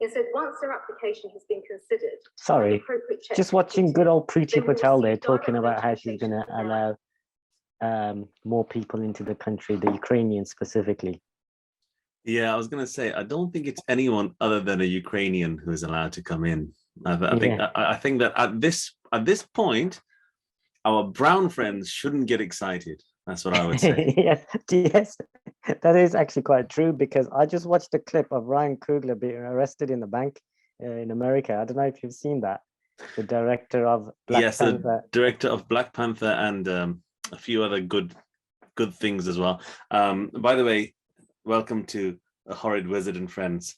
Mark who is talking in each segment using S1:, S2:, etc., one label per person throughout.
S1: It said once their application has been considered.
S2: Sorry, just watching good old Preeti Patel there talking about how she's going to allow more people into the country, the Ukrainians specifically.
S3: Yeah, I was going to say, I don't think it's anyone other than a Ukrainian who is allowed to come in. I think that at this point, our brown friends shouldn't get excited. That's what I would say.
S2: yes, that is actually quite true, because I just watched a clip of Ryan Coogler being arrested in the bank in America. I don't know if you've seen that. The director of Black Panther.
S3: The director of Black Panther and a few other good things as well. By the way, welcome to a Horrid Wizard and Friends.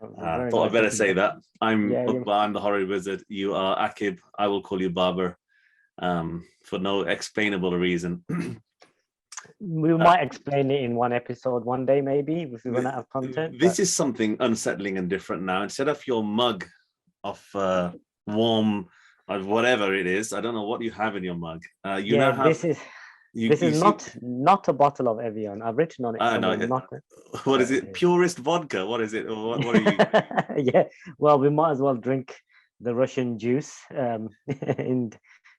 S3: Thought I'd better say that. I'm Uqbah, I'm the Horrid Wizard. You are Aaqib. I will call you Babar for no explainable reason.
S2: We might explain it in one episode one day, maybe, if we run out of content.
S3: This is something unsettling and different now. Instead of your mug of warm, or whatever it is, I don't know what you have in your mug.
S2: This is not a bottle of Evian. I've written on it.
S3: What is it? Purest vodka? What is it? What are you?
S2: Yeah. Well, we might as well drink the Russian juice in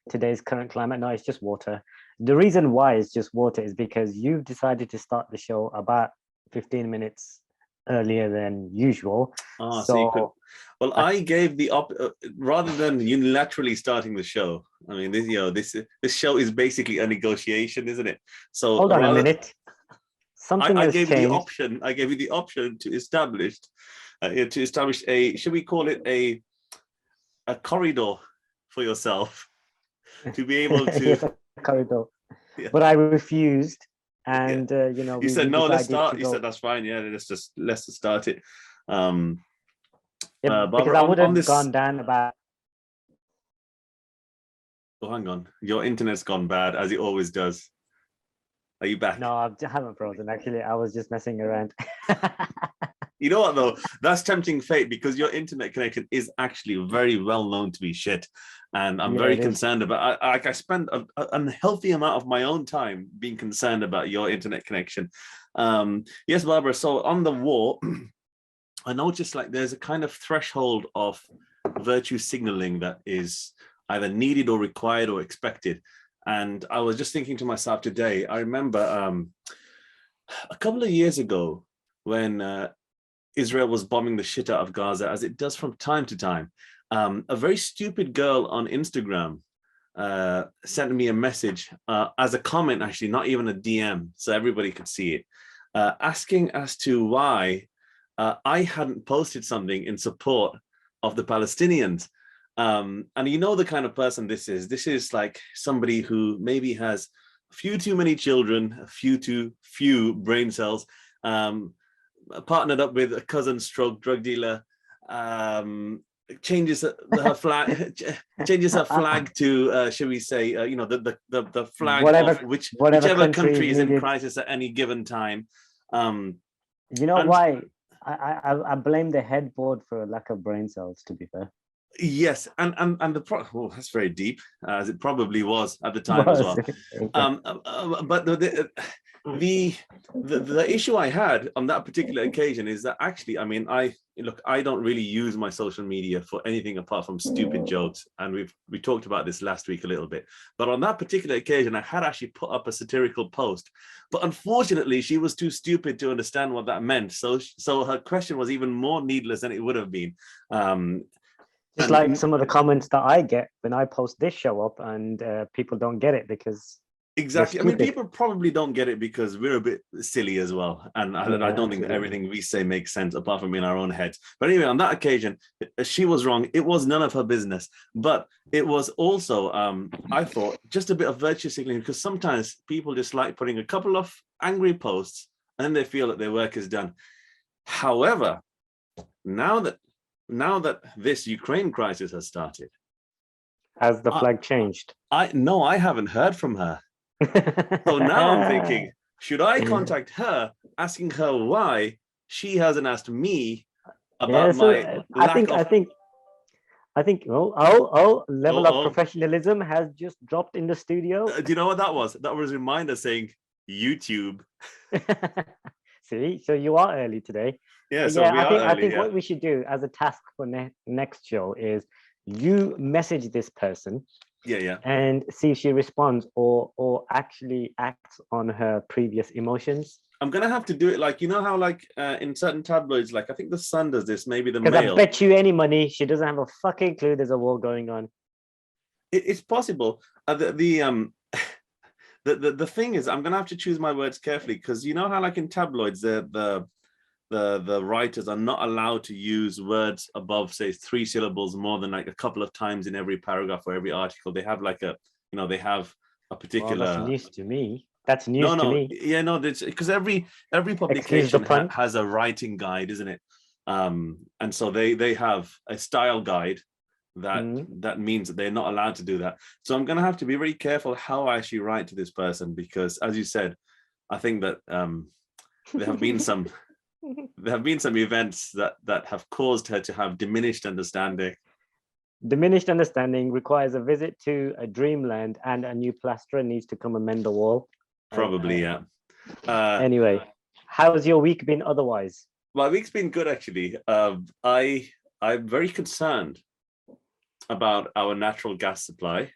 S2: today's current climate. No, it's just water. The reason why it's just water is because you've decided to start the show about 15 minutes earlier than usual.
S3: I gave the rather than unilaterally starting the show. I mean, this show is basically a negotiation, isn't it? So
S2: hold on a minute.
S3: I gave you the option to establish a, should we call it a corridor for yourself to be able to.
S2: Yes, a corridor. Yeah. But I refused, and
S3: you said no. Let's start. You said that's fine. Yeah, let's just start it.
S2: Because
S3: Barbara,
S2: I would have gone down about.
S3: Oh, hang on. Your internet's gone bad, as it always does. Are you back?
S2: No, I haven't frozen. Actually, I was just messing around.
S3: You know what, though? That's tempting fate, because your internet connection is actually very well known to be shit. And I'm very concerned about I spend an unhealthy amount of my own time being concerned about your internet connection. Yes, Barbara. So on the war, I noticed like there's a kind of threshold of virtue signaling that is either needed or required or expected. And I was just thinking to myself today, I remember a couple of years ago when Israel was bombing the shit out of Gaza, as it does from time to time. A very stupid girl on Instagram sent me a message as a comment, actually, not even a DM, so everybody could see it, asking as to why I hadn't posted something in support of the Palestinians. And you know the kind of person this is. This is like somebody who maybe has a few too many children, a few too few brain cells, partnered up with a cousin stroke drug dealer, changes her flag to should we say the flag of whichever country is in crisis at any given time.
S2: Why I blame the headboard for a lack of brain cells, to be fair.
S3: Yes, and that's very deep, as it probably was at the time as well. But the issue I had on that particular occasion is that actually, I mean, I don't really use my social media for anything apart from stupid jokes, and we talked about this last week a little bit. But on that particular occasion, I had actually put up a satirical post, but unfortunately, she was too stupid to understand what that meant. So her question was even more needless than it would have been.
S2: Just like some of the comments that I get when I post this show up, and people don't get it because
S3: exactly. I mean, people probably don't get it because we're a bit silly as well, and I don't think that everything we say makes sense apart from in our own heads. But anyway, on that occasion, she was wrong. It was none of her business, but it was also, I thought, just a bit of virtue signaling, because sometimes people just like putting a couple of angry posts and then they feel that their work is done. However, now that this Ukraine crisis has started,
S2: has the flag changed?
S3: I haven't heard from her. So now I'm thinking, should I contact her, asking her why she hasn't asked me about my I think level of professionalism has just dropped in the studio. Do you know what that was? That was a reminder saying YouTube.
S2: See, so you are early today.
S3: Yeah, so
S2: Yeah,
S3: we are
S2: I
S3: early.
S2: think
S3: Yeah.
S2: what we should do as a task for next show is you message this person
S3: Yeah.
S2: and see if she responds or actually acts on her previous emotions.
S3: I'm gonna have to do it like, you know how like in certain tabloids, like I think the Sun does this, maybe the
S2: Because I
S3: Mail.
S2: bet you any money she doesn't have a fucking clue there's a war going on.
S3: It's possible. The thing is, I'm gonna have to choose my words carefully, because you know how like in tabloids, the writers are not allowed to use words above, say, 3 syllables more than like a couple of times in every paragraph or every article. They have like they have a particular.
S2: Well, that's news to me. That's news
S3: No,
S2: to me.
S3: yeah, no, because every
S2: Excuse the
S3: publication
S2: pun.
S3: has a writing guide, isn't it? And so they have a style guide that means that they're not allowed to do that. So I'm going to have to be very careful how I actually write to this person, because, as you said, I think that there have been some events that have caused her to have diminished understanding.
S2: Diminished understanding requires a visit to a dreamland, and a new plasterer needs to come and mend the wall.
S3: Probably, yeah.
S2: Anyway, how's your week been otherwise?
S3: My week's been good, actually. I'm very concerned about our natural gas supply.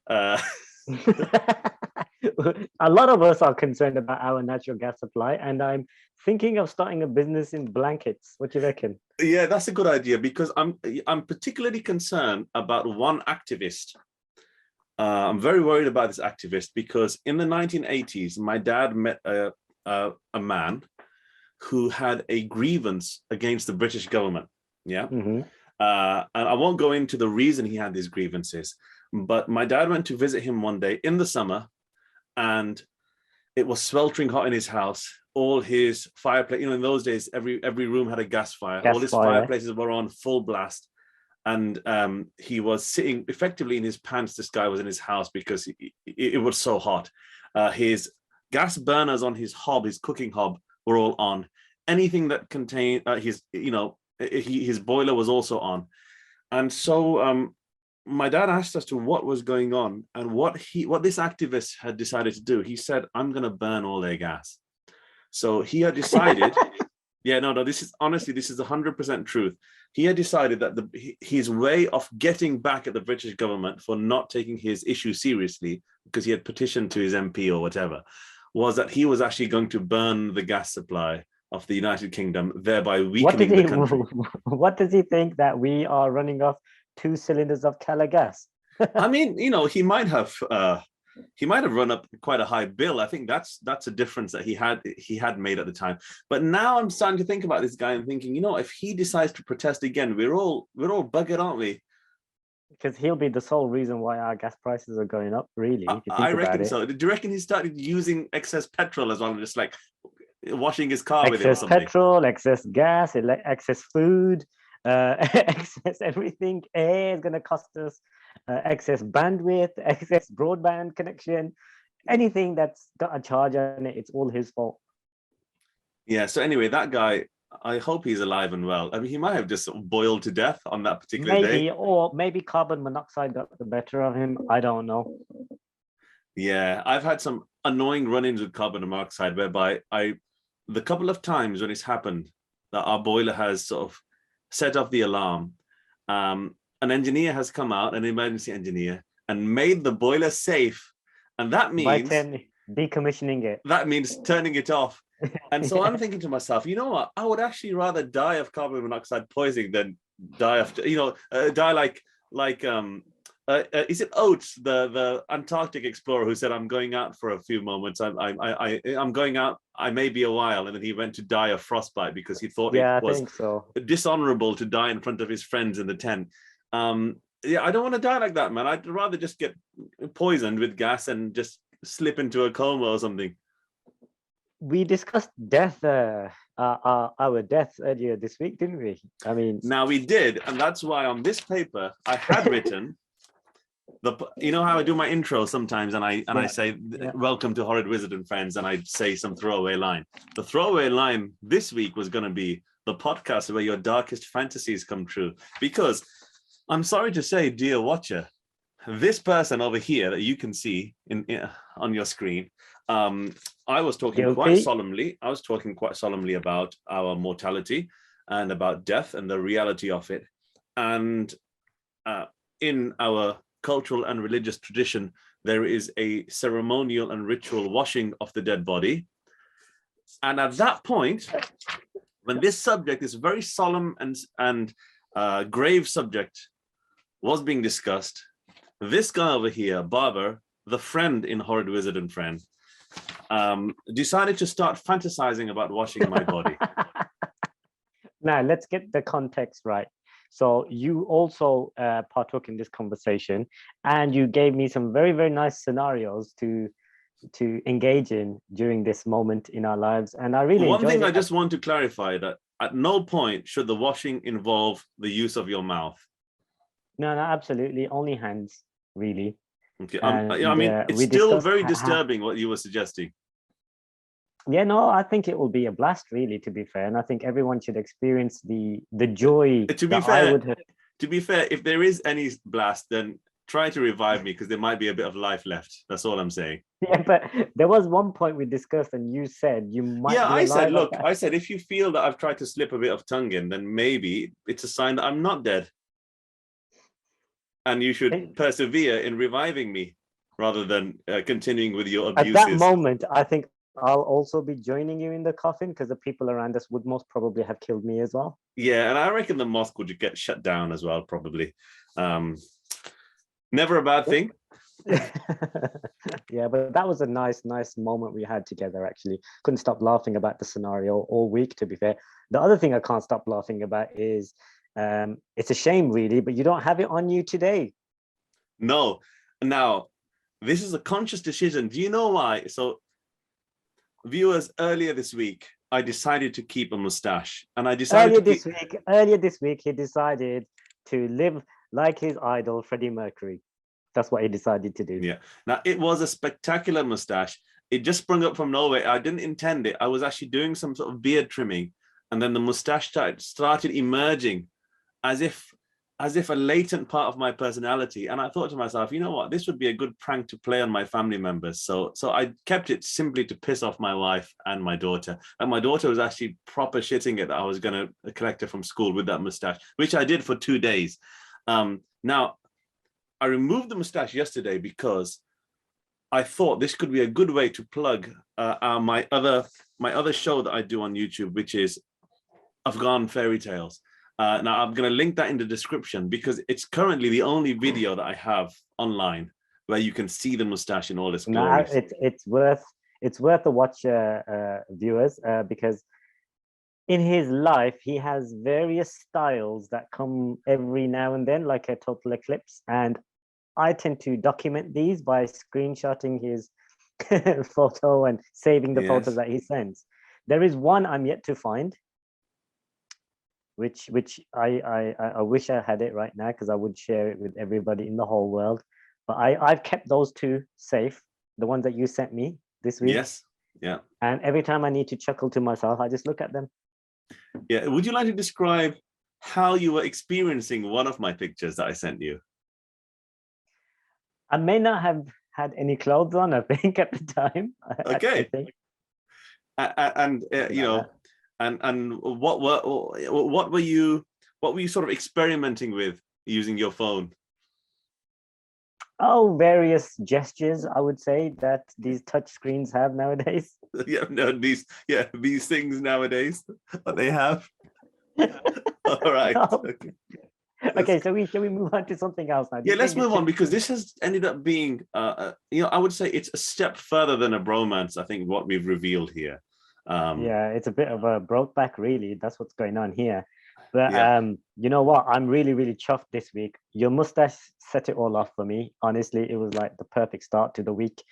S2: A lot of us are concerned about our natural gas supply, and I'm thinking of starting a business in blankets. What do you reckon?
S3: Yeah, that's a good idea, because I'm particularly concerned about one activist. I'm very worried about this activist because in the 1980s, my dad met a man who had a grievance against the British government. Yeah.
S2: Mm-hmm.
S3: And I won't go into the reason he had these grievances, but my dad went to visit him one day in the summer, and it was sweltering hot in his house. All his fireplace, in those days, every room had a gas fire. All his fireplaces were on full blast. And he was sitting effectively in his pants. This guy was in his house because it was so hot. His gas burners on his hob, his cooking hob, were all on. Anything that contained his boiler was also on. And so my dad asked us to what was going on and what this activist had decided to do. He said, "I'm going to burn all their gas." So he had decided. Yeah, no, this is 100% truth. He had decided that his way of getting back at the British government for not taking his issue seriously, because he had petitioned to his MP or whatever, was that he was actually going to burn the gas supply of the United Kingdom, thereby weakening the country.
S2: What does he think, that we are running off 2 cylinders of Cala gas?
S3: I mean, he might have run up quite a high bill. I think that's a difference that he had made at the time. But now I'm starting to think about this guy and thinking, if he decides to protest again, we're all buggered, aren't we?
S2: Because he'll be the sole reason why our gas prices are going up, really. If you think
S3: I reckon
S2: about
S3: so. Do you reckon he started using excess petrol as well, just like washing his car with it or something?
S2: Excess petrol, excess gas, excess food, excess everything. Air is going to cost us. Excess bandwidth, excess broadband connection, anything that's got a charge on it, it's all his fault.
S3: Yeah, so anyway, that guy, I hope he's alive and well. I mean, he might have just boiled to death on that particular day.
S2: Or maybe carbon monoxide got the better of him. I don't know.
S3: Yeah, I've had some annoying run-ins with carbon monoxide, whereby the couple of times when it's happened that our boiler has sort of set off the alarm, an engineer has come out, an emergency engineer, and made the boiler safe. And that means
S2: decommissioning it.
S3: That means turning it off. And so I'm thinking to myself, you know what? I would actually rather die of carbon monoxide poisoning than die of, die like is it Oates, the Antarctic explorer, who said, "I'm going out for a few moments. I'm going out. I may be a while," and then he went to die of frostbite because he thought it was dishonorable to die in front of his friends in the tent. I don't want to die like that, man. I'd rather just get poisoned with gas and just slip into a coma or something.
S2: We discussed death, our deaths earlier this week, didn't we? I mean,
S3: now we did, and that's why on this paper I had written you know how I do my intro sometimes, and I say, "Welcome to Horrid Wizard and Friends," and I say some throwaway line. The throwaway line this week was going to be the podcast where your darkest fantasies come true, because I'm sorry to say, dear watcher, this person over here that you can see on your screen, I was talking quite solemnly. I was talking quite solemnly about our mortality and about death and the reality of it. And in our cultural and religious tradition, there is a ceremonial and ritual washing of the dead body. And at that point, when this subject, this very solemn and grave subject was being discussed, this guy over here, Babar, the friend in Horrid Wizard and Friend, decided to start fantasizing about washing my body.
S2: Now, let's get the context right. So you also partook in this conversation, and you gave me some very, very nice scenarios to engage in during this moment in our lives. And I really
S3: One thing
S2: it.
S3: I just want to clarify, that at no point should the washing involve the use of your mouth.
S2: No, absolutely. Only hands, really.
S3: Okay. I mean, it's still very disturbing what you were suggesting.
S2: Yeah, no, I think it will be a blast, really, to be fair. And I think everyone should experience the joy.
S3: To be fair, if there is any blast, then try to revive me, because there might be a bit of life left. That's all I'm saying.
S2: Yeah, but there was one point we discussed, and you said you might.
S3: Yeah, I said, look, I said, if you feel that I've tried to slip a bit of tongue in, then maybe it's a sign that I'm not dead. And you should persevere in reviving me rather than continuing with your abuses.
S2: At that moment, I think I'll also be joining you in the coffin, because the people around us would most probably have killed me as well.
S3: Yeah, and I reckon the mosque would get shut down as well, probably. Never a bad thing.
S2: Yeah, but that was a nice moment we had together, actually. Couldn't stop laughing about the scenario all week, to be fair. The other thing I can't stop laughing about is it's a shame, really, but you don't have it on you today.
S3: No. Now, this is a conscious decision. Do you know why? So, viewers, earlier this week, I decided to keep a mustache, and I decided
S2: earlier this week, he decided to live like his idol, Freddie Mercury. That's what he decided to do.
S3: Yeah. Now, it was a spectacular mustache. It just sprung up from nowhere. I didn't intend it. I was actually doing some sort of beard trimming, and then the mustache started emerging as if a latent part of my personality. And I thought to myself, you know what, this would be a good prank to play on my family members. So I kept it simply to piss off my wife and my daughter. And my daughter was actually proper shitting it that I was going to collect her from school with that mustache, which I did for 2 days. Now, I removed the mustache yesterday because I thought this could be a good way to plug my other show that I do on YouTube, which is Afghan Fairy Tales. Now, I'm going to link that in the description, because it's currently the only video that I have online where you can see the mustache in all its glory.
S2: It's worth a watch, viewers, because in his life, he has various styles that come every now and then, like a total eclipse. And I tend to document these by screenshotting his photo and saving the photos that he sends. There is one I'm yet to find, which I wish I had it right now, because I would share it with everybody in the whole world. But I've kept those two safe, the ones that you sent me this week.
S3: Yes. Yeah.
S2: And every time I need to chuckle to myself, I just look at them.
S3: Yeah. Would you like to describe how you were experiencing one of my pictures that I sent you?
S2: I may not have had any clothes on, I think, at the time.
S3: Okay. And you know, and what were you sort of experimenting with using your phone?
S2: Oh, various gestures, I would say, that these touch screens have nowadays.
S3: Yeah, no, these things nowadays that they have. All right.
S2: No. Okay, so shall we move on to something else now?
S3: Yeah, let's move on, because this has ended up being, I would say it's a step further than a bromance. I think what we've revealed here.
S2: Yeah, it's a bit of a brokeback, really. That's what's going on here. But you know what? I'm really, really chuffed this week. Your mustache set it all off for me. Honestly, it was like the perfect start to the week.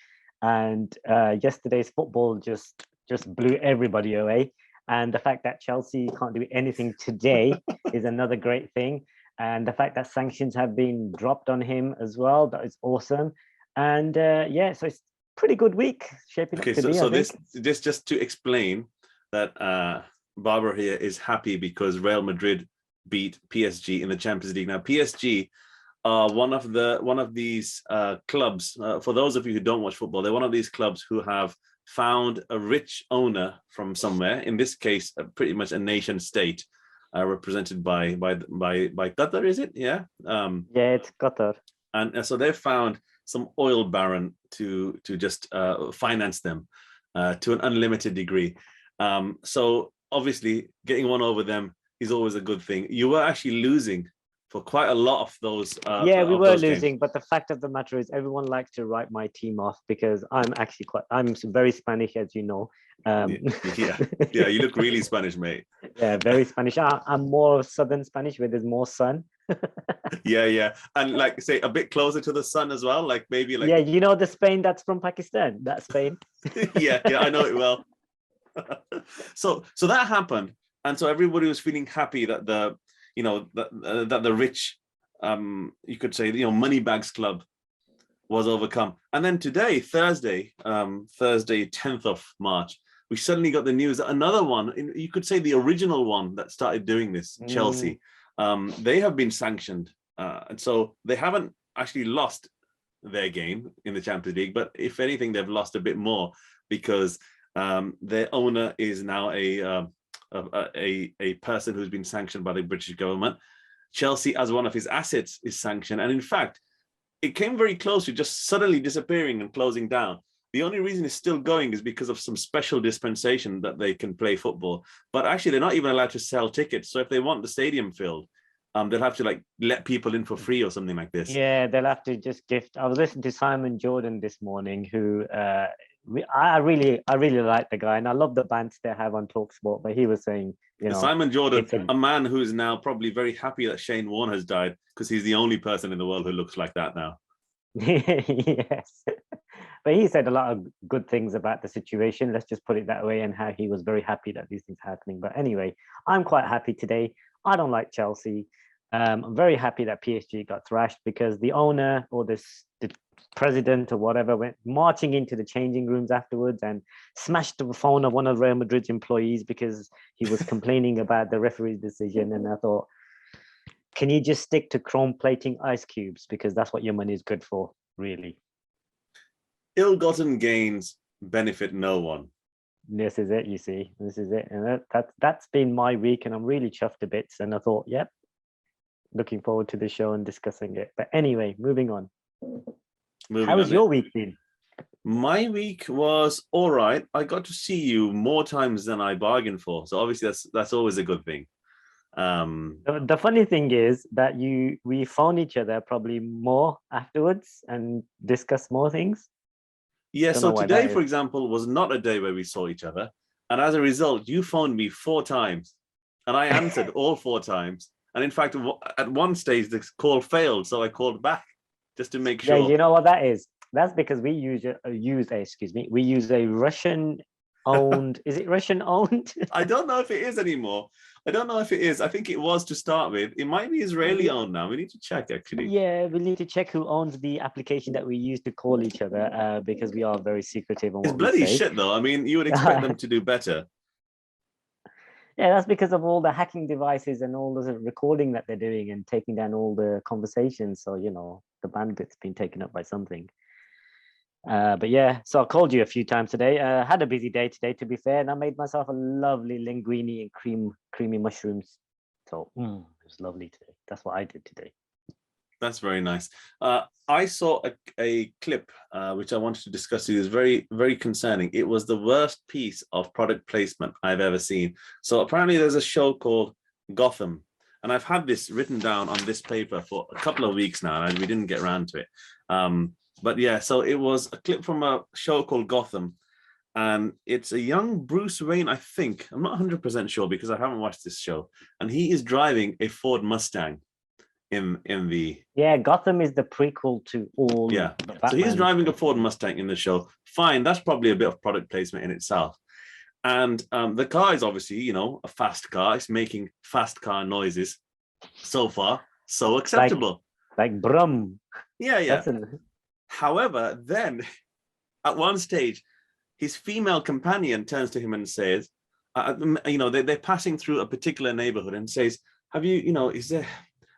S2: And yesterday's football just blew everybody away. And the fact that Chelsea can't do anything today is another great thing. And the fact that sanctions have been dropped on him as well, that is awesome. And yeah, so it's pretty good week shaping up to be.
S3: So this just to explain that Babar here is happy because Real Madrid beat PSG in the Champions League. Now PSG one of these clubs. For those of you who don't watch football, they're one of these clubs who have found a rich owner from somewhere. In this case, pretty much a nation state, represented by Qatar. Is it? Yeah.
S2: Yeah, it's Qatar.
S3: And so they've found some oil baron to just finance them to an unlimited degree. So obviously, getting one over them is always a good thing. You were actually losing for quite a lot of those.
S2: Yeah, we
S3: of
S2: were
S3: those
S2: losing,
S3: games.
S2: but the fact of the matter is, everyone likes to write my team off because I'm very Spanish, as you know.
S3: Yeah, you look really Spanish, mate.
S2: Yeah, very Spanish. I'm more Southern Spanish, where there's more sun.
S3: Yeah, and like say a bit closer to the sun as well, like maybe like
S2: yeah, you know the Spain that's from Pakistan, that Spain.
S3: yeah, I know it well. So that happened, and so everybody was feeling happy that the that the rich, you could say, Moneybags Club was overcome. And then today, Thursday, 10th of March, we suddenly got the news that another one, you could say the original one that started doing this, Chelsea, they have been sanctioned. And so they haven't actually lost their game in the Champions League, but if anything, they've lost a bit more because their owner is now a person who's been sanctioned by the British government. Chelsea, as one of his assets, is sanctioned. And in fact, it came very close to just suddenly disappearing and closing down. The only reason it's still going is because of some special dispensation that they can play football. But actually, they're not even allowed to sell tickets. So if they want the stadium filled, they'll have to let people in for free or something like this.
S2: Yeah, they'll have to just gift. I was listening to Simon Jordan this morning, who I really like the guy, and I love the bands they have on Talksport. But he was saying,
S3: Simon Jordan, a man who is now probably very happy that Shane Warne has died, because he's the only person in the world who looks like that now.
S2: Yes, but he said a lot of good things about the situation. Let's just put it that way, and how he was very happy that these things are happening. But anyway, I'm quite happy today. I don't like Chelsea. I'm very happy that PSG got thrashed because the owner or the president or whatever went marching into the changing rooms afterwards and smashed the phone of one of Real Madrid's employees because he was complaining about the referee's decision. And I thought, can you just stick to chrome plating ice cubes, because that's what your money is good for, really.
S3: Ill-gotten gains benefit no one.
S2: This is it, you see. This is it. And that's been my week, and I'm really chuffed to bits. And I thought, yep, looking forward to the show and discussing it. But anyway, moving on. How was your week been?
S3: My week was all right. I got to see you more times than I bargained for. So obviously that's always a good thing.
S2: The funny thing is that we found each other probably more afterwards and discussed more things.
S3: Yeah, so today, for example, was not a day where we saw each other. And as a result, you phoned me 4 times and I answered all 4 times. And in fact, at one stage, the call failed. So I called back just to make sure.
S2: Yeah, you know what that is? That's because we use a Russian-owned, is it Russian-owned?
S3: I don't know if it is anymore. I don't know if it is. I think it was to start with. It might be Israeli-owned now. We need to check, actually.
S2: Yeah, we need to check who owns the application that we use to call each other, because we are very secretive on what
S3: it's bloody shit, though. I mean, you would expect them to do better.
S2: Yeah, that's because of all the hacking devices and all the recording that they're doing and taking down all the conversations. So, the bandwidth's been taken up by something. But yeah, so I called you a few times today. Had a busy day today, to be fair, and I made myself a lovely linguine and creamy mushrooms. So it was lovely today. That's what I did today.
S3: That's very nice. I saw a clip which I wanted to discuss with you. It's very, very concerning. It was the worst piece of product placement I've ever seen. So apparently there's a show called Gotham, and I've had this written down on this paper for a couple of weeks now, and we didn't get around to it. But yeah, so it was a clip from a show called Gotham, and it's a young Bruce Wayne, I think. I'm not 100% sure because I haven't watched this show, and he is driving a Ford Mustang. In the
S2: Gotham is the prequel to all.
S3: Yeah, so he's driving a Ford Mustang in the show. Fine, that's probably a bit of product placement in itself. And the car is obviously, a fast car. It's making fast car noises. So far, so acceptable.
S2: Like brum.
S3: Yeah. However, then at one stage, his female companion turns to him and says, they're passing through a particular neighborhood and says, have you,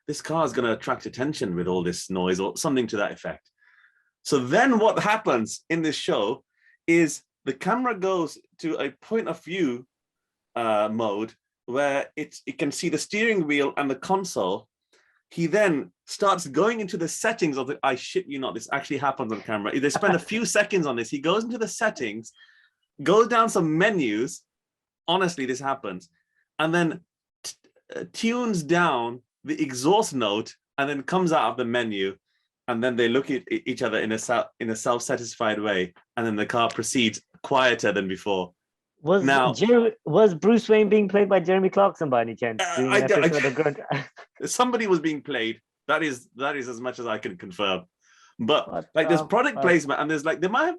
S3: this car is going to attract attention with all this noise or something to that effect. So then what happens in this show is the camera goes to a point of view mode where it can see the steering wheel and the console. He then starts going into the settings of the, I shit you not, this actually happens on camera. They spend a few seconds on this. He goes into the settings, goes down some menus. Honestly, this happens. And then tunes down the exhaust note and then comes out of the menu. And then they look at each other in a self-satisfied way. And then the car proceeds quieter than before.
S2: Was Bruce Wayne being played by Jeremy Clarkson by any chance?
S3: Somebody was being played. That is as much as I can confirm. But like there's product placement, and there's like they might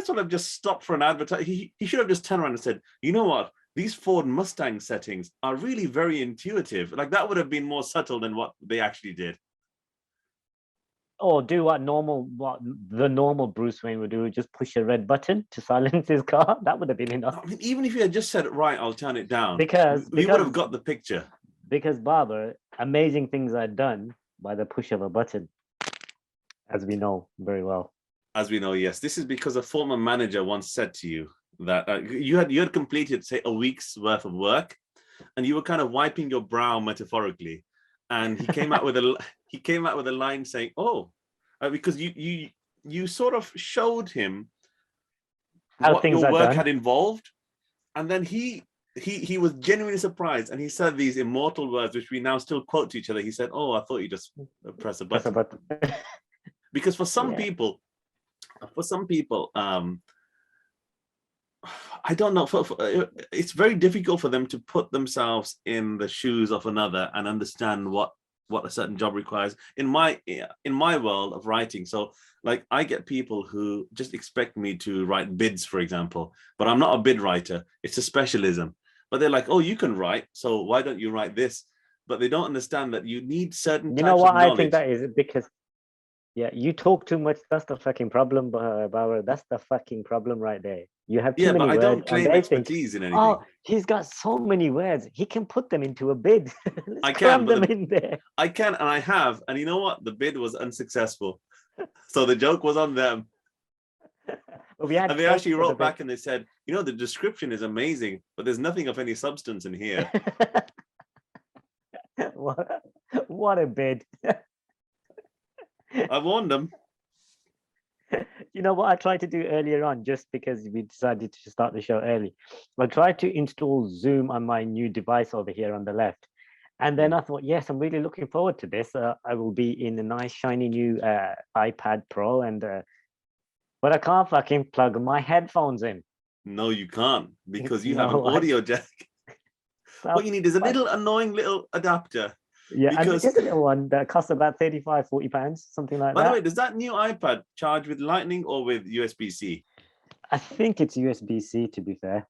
S3: sort of just stop for an advertise. He should have just turned around and said, you know what? These Ford Mustang settings are really very intuitive. Like that would have been more subtle than what they actually did.
S2: Or do what the normal Bruce Wayne would do, just push a red button to silence his car. That would have been enough.
S3: I mean, even if you had just said, right, I'll turn it down.
S2: Because
S3: we would have got the picture.
S2: Because Babar, amazing things are done by the push of a button, as we know very well.
S3: As we know, yes. This is because a former manager once said to you that you had completed, say, a week's worth of work, and you were kind of wiping your brow metaphorically. And he came out with a line saying, "Oh, because you sort of showed him
S2: how
S3: what
S2: things
S3: your work
S2: done.
S3: had involved," and then he was genuinely surprised, and he said these immortal words, which we now still quote to each other. He said, "Oh, I thought you just press a button." Because for some people, I don't know. It's very difficult for them to put themselves in the shoes of another and understand what a certain job requires. In my world of writing, so like I get people who just expect me to write bids, for example, but I'm not a bid writer. It's a specialism. But they're like, "Oh, you can write, so why don't you write this?" But they don't understand that you need certain.
S2: You know what I think that is because. Yeah, you talk too much. That's the fucking problem, Babar. That's the fucking problem right there. You have too many words.
S3: I don't claim expertise in anything.
S2: Oh, he's got so many words. He can put them into a bid.
S3: I can
S2: them in there.
S3: I can, and I have. And you know what? The bid was unsuccessful. So the joke was on them. And they actually wrote back and they said, you know, the description is amazing, but there's nothing of any substance in here.
S2: What a bid.
S3: I warned them.
S2: You know what I tried to do earlier on, just because we decided to start the show early. I tried to install Zoom on my new device over here on the left. And then I thought, yes, I'm really looking forward to this. I will be in a nice, shiny new iPad Pro. But I can't fucking plug my headphones in.
S3: No, you can't, because you have an audio jack. What you need is a little annoying little adapter.
S2: Yeah, because... and it's a one that costs about 35, 40 pounds, something like that.
S3: By the way, does that new iPad charge with Lightning or with USB-C?
S2: I think it's USB-C, to be fair.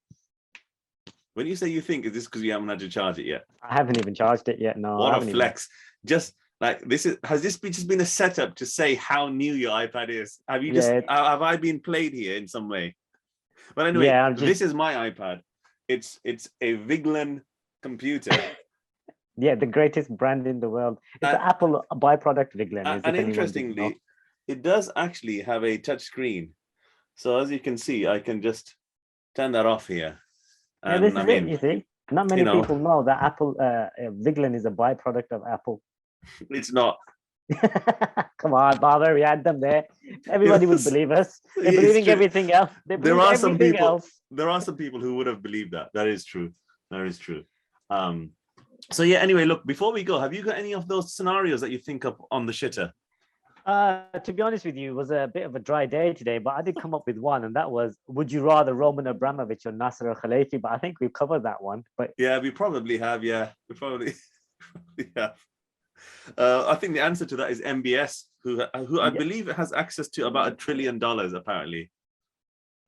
S3: When you say you think, is this because you haven't had to charge it yet?
S2: I haven't even charged it yet, no.
S3: What a flex. Just like has this just been a setup to say how new your iPad is? Have you have I been played here in some way? But anyway, this is my iPad. It's a Vigeland computer.
S2: Yeah, the greatest brand in the world. It's an Apple byproduct, Vigeland.
S3: And interestingly, it does actually have a touch screen. So as you can see, I can just turn that off here. And
S2: this is it, you see. Not many people know that Apple Vigeland is a byproduct of Apple.
S3: It's not.
S2: Come on, Babar, we had them there. Everybody would believe us. They're believing everything else.
S3: There are some people who would have believed that. That is true. That is true. So yeah, anyway, look, before we go, have you got any of those scenarios that you think of on the shitter?
S2: To be honest with you, it was a bit of a dry day today, but I did come up with one, and that was, would you rather Roman Abramovich or Nasser al-Khelaifi? But I think we've covered that one. But
S3: yeah, we probably have. Yeah, we probably have. I think the answer to that is MBS, who I believe has access to about $1 trillion, apparently.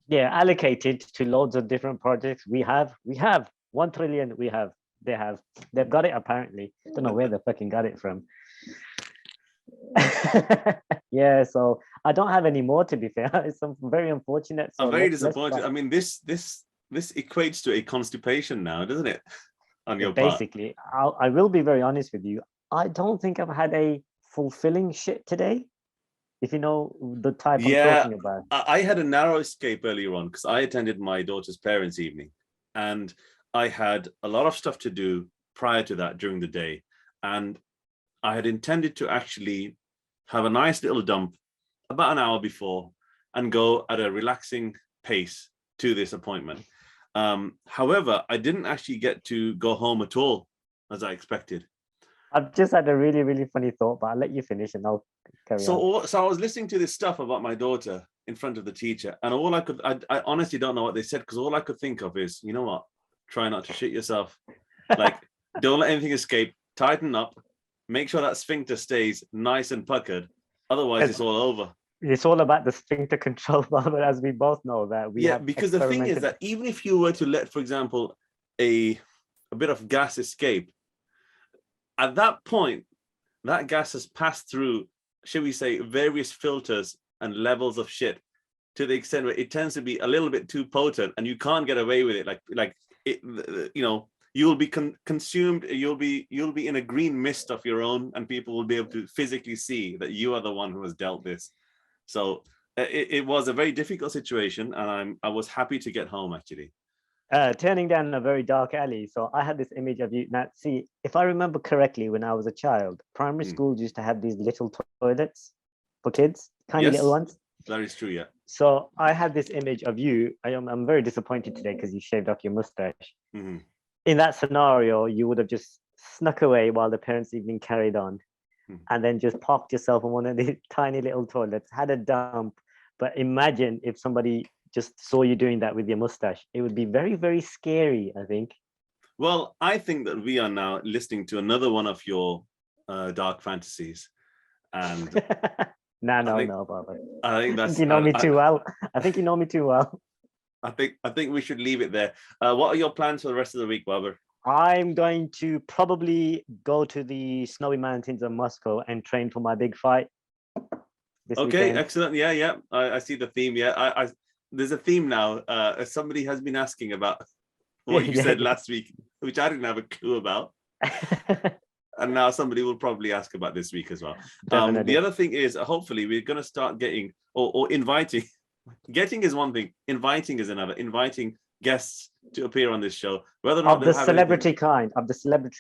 S2: Yeah, allocated to loads of different projects. We have 1 trillion. They've got it, apparently. Don't know where they fucking got it from. Yeah, so I don't have any more, to be fair. It's very unfortunate. So
S3: I'm very disappointed. I mean, this equates to a constipation now, doesn't it? on your part.
S2: Basically, I will be very honest with you. I don't think I've had a fulfilling shit today, if you know the type I'm talking about.
S3: I had a narrow escape earlier on because I attended my daughter's parents' evening, and I had a lot of stuff to do prior to that during the day, and I had intended to actually have a nice little dump about an hour before and go at a relaxing pace to this appointment. However, I didn't actually get to go home at all as I expected.
S2: I've just had a really, really funny thought, but I'll let you finish and I'll carry on.
S3: So I was listening to this stuff about my daughter in front of the teacher, and all I honestly don't know what they said, because all I could think of is, you know what, try not to shit yourself. Like, don't let anything escape, tighten up, make sure that sphincter stays nice and puckered, otherwise it's all over.
S2: It's all about the sphincter control, but as we both know that we have
S3: because the thing is that even if you were to let, for example, a bit of gas escape, at that point, that gas has passed through, shall we say, various filters and levels of shit, to the extent where it tends to be a little bit too potent, and you can't get away with it. Like it, you know, you'll be consumed. You'll be in a green mist of your own, and people will be able to physically see that you are the one who has dealt this. So it was a very difficult situation, and I was happy to get home actually.
S2: Turning down a very dark alley. So I had this image of you. Now, see, if I remember correctly, when I was a child, primary schools used to have these little toilets for kids, tiny little ones.
S3: That is true, yeah.
S2: So I had this image of you. I'm very disappointed today because you shaved off your mustache.
S3: Mm-hmm.
S2: In that scenario, you would have just snuck away while the parents' evening carried on, and then just parked yourself in one of these tiny little toilets, had a dump. But imagine if somebody just saw you doing that with your mustache. It would be very, very scary, I think.
S3: Well, I think that we are now listening to another one of your dark fantasies. And
S2: no, Babar.
S3: I think that's
S2: you know me too well. I think you know me too well.
S3: I think we should leave it there. What are your plans for the rest of the week, Babar?
S2: I'm going to probably go to the snowy mountains of Moscow and train for my big fight.
S3: Okay, weekend. Excellent. Yeah. I see the theme. Yeah, there's a theme now. Somebody has been asking about what you said last week, which I didn't have a clue about. And now somebody will probably ask about this week as well. The other thing is, hopefully we're going to start getting or inviting. Getting is one thing, inviting is another. Inviting guests to appear on this show, whether or not
S2: of the celebrity kind. Celeb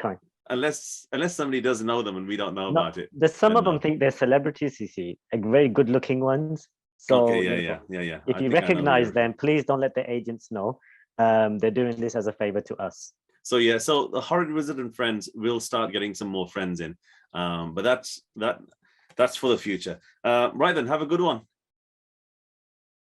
S2: kind.
S3: Unless somebody doesn't know them and we don't know about it.
S2: Some of them think they're celebrities, you see, like very good-looking ones. So
S3: okay, yeah.
S2: If you recognize them, please don't let the agents know. They're doing this as a favor to us.
S3: So the Horrid Wizard and friends will start getting some more friends in, but that's for the future. Right then, have a good one.